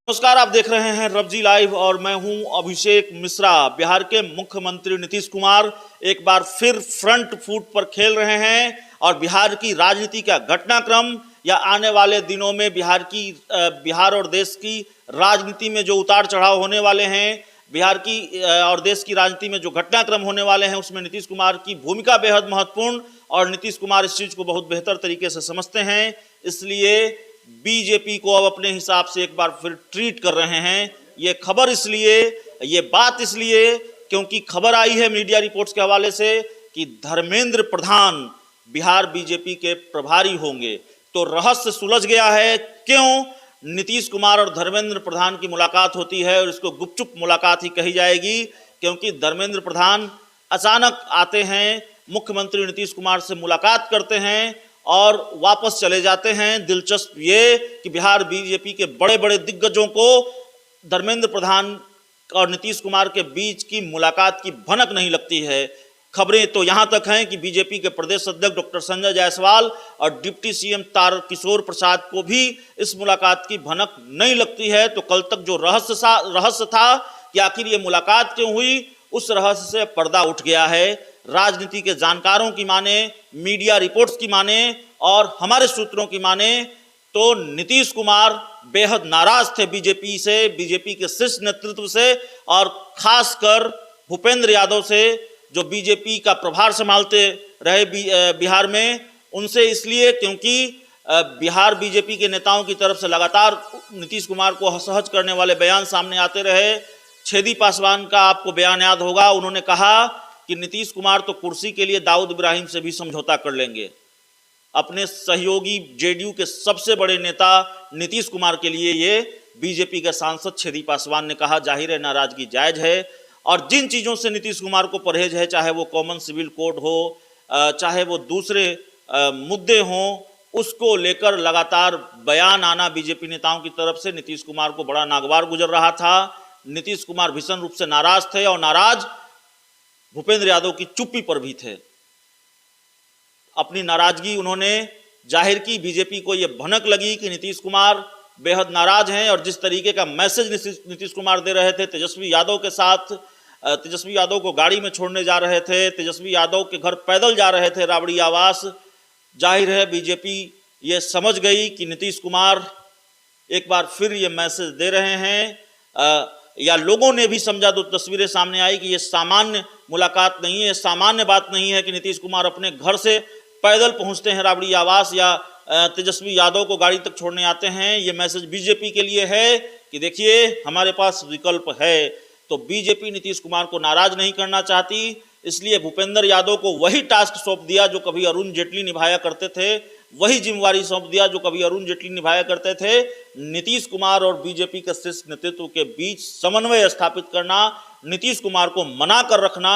नमस्कार, आप देख रहे हैं रबजी लाइव और मैं हूं अभिषेक मिश्रा। बिहार के मुख्यमंत्री नीतीश कुमार एक बार फिर फ्रंट फुट पर खेल रहे हैं और बिहार की राजनीति का घटनाक्रम या आने वाले दिनों में बिहार और देश की राजनीति में जो उतार चढ़ाव होने वाले हैं, बिहार की और देश की राजनीति में जो घटनाक्रम होने वाले हैं, उसमें नीतीश कुमार की भूमिका बेहद महत्वपूर्ण और नीतीश कुमार इस चीज़ को बहुत बेहतर तरीके से समझते हैं। इसलिए बीजेपी को अब अपने हिसाब से एक बार फिर ट्रीट कर रहे हैं। ये खबर इसलिए, ये बात इसलिए क्योंकि खबर आई है मीडिया रिपोर्ट्स के हवाले से कि धर्मेंद्र प्रधान बिहार बीजेपी के प्रभारी होंगे। तो रहस्य सुलझ गया है क्यों नीतीश कुमार और धर्मेंद्र प्रधान की मुलाकात होती है, और इसको गुपचुप मुलाकात ही कही जाएगी क्योंकि धर्मेंद्र प्रधान अचानक आते हैं, मुख्यमंत्री नीतीश कुमार से मुलाकात करते हैं और वापस चले जाते हैं। दिलचस्प ये कि बिहार बीजेपी के बड़े बड़े दिग्गजों को धर्मेंद्र प्रधान और नीतीश कुमार के बीच की मुलाकात की भनक नहीं लगती है। खबरें तो यहाँ तक हैं कि बीजेपी के प्रदेश अध्यक्ष डॉक्टर संजय जायसवाल और डिप्टी सीएम तारकिशोर प्रसाद को भी इस मुलाकात की भनक नहीं लगती है। तो कल तक जो रहस्य था कि आखिर ये मुलाकात क्यों हुई, उस रहस्य से पर्दा उठ गया है। राजनीति के जानकारों की माने, मीडिया रिपोर्ट्स की माने और हमारे सूत्रों की माने तो नीतीश कुमार बेहद नाराज थे बीजेपी से, बीजेपी के शीर्ष नेतृत्व से और खासकर भूपेंद्र यादव से, जो बीजेपी का प्रभार संभालते रहे बिहार में, उनसे इसलिए क्योंकि बिहार बीजेपी के नेताओं की तरफ से लगातार नीतीश कुमार को असहज करने वाले बयान सामने आते रहे। छेदी पासवान का आपको बयान याद होगा, उन्होंने कहा कि नीतीश कुमार तो कुर्सी के लिए दाऊद इब्राहिम से भी समझौता कर लेंगे। अपने सहयोगी जेडीयू के सबसे बड़े नेता नीतीश कुमार के लिए ये बीजेपी के सांसद छेदी पासवान ने कहा। जाहिर है नाराजगी जायज है और जिन चीज़ों से नीतीश कुमार को परहेज है, चाहे वो कॉमन सिविल कोड हो, चाहे वो दूसरे मुद्दे हों, उसको लेकर लगातार बयान आना बीजेपी नेताओं की तरफ से नीतीश कुमार को बड़ा नागवार गुजर रहा था। नीतीश कुमार भीषण रूप से नाराज थे और नाराज भूपेंद्र यादव की चुप्पी पर भी थे। अपनी नाराजगी उन्होंने जाहिर की। बीजेपी को यह भनक लगी कि नीतीश कुमार बेहद नाराज हैं और जिस तरीके का मैसेज नीतीश कुमार दे रहे थे तेजस्वी यादव के साथ, तेजस्वी यादव को गाड़ी में छोड़ने जा रहे थे, तेजस्वी यादव के घर पैदल जा रहे थे राबड़ी आवास, जाहिर है बीजेपी ये समझ गई कि नीतीश कुमार एक बार फिर ये मैसेज दे रहे हैं, या लोगों ने भी समझा। तो तस्वीरें सामने आई कि ये सामान्य मुलाकात नहीं है, सामान्य बात नहीं है कि नीतीश कुमार अपने घर से पैदल पहुंचते हैं राबड़ी आवास या तेजस्वी यादव को गाड़ी तक छोड़ने आते हैं। ये मैसेज बीजेपी के लिए है कि देखिए हमारे पास विकल्प है। तो बीजेपी नीतीश कुमार को नाराज नहीं करना चाहती, इसलिए भूपेंद्र यादव को वही टास्क सौंप दिया जो कभी अरुण जेटली निभाया करते थे, वही जिम्मेवारी सौंप दिया जो कभी अरुण जेटली निभाया करते थे। नीतीश कुमार और बीजेपी के शीर्ष नेतृत्व के बीच समन्वय स्थापित करना, नीतीश कुमार को मना कर रखना,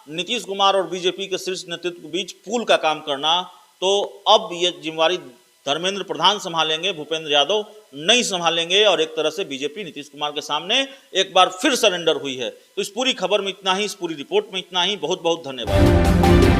नीतीश कुमार और बीजेपी के शीर्ष नेतृत्व के बीच पुल का काम करना। तो अब ये जिम्मेवारी धर्मेंद्र प्रधान संभालेंगे, भूपेंद्र यादव नहीं संभालेंगे और एक तरह से बीजेपी नीतीश कुमार के सामने एक बार फिर सरेंडर हुई है। तो इस पूरी खबर में इतना ही, इस पूरी रिपोर्ट में इतना ही। बहुत बहुत धन्यवाद।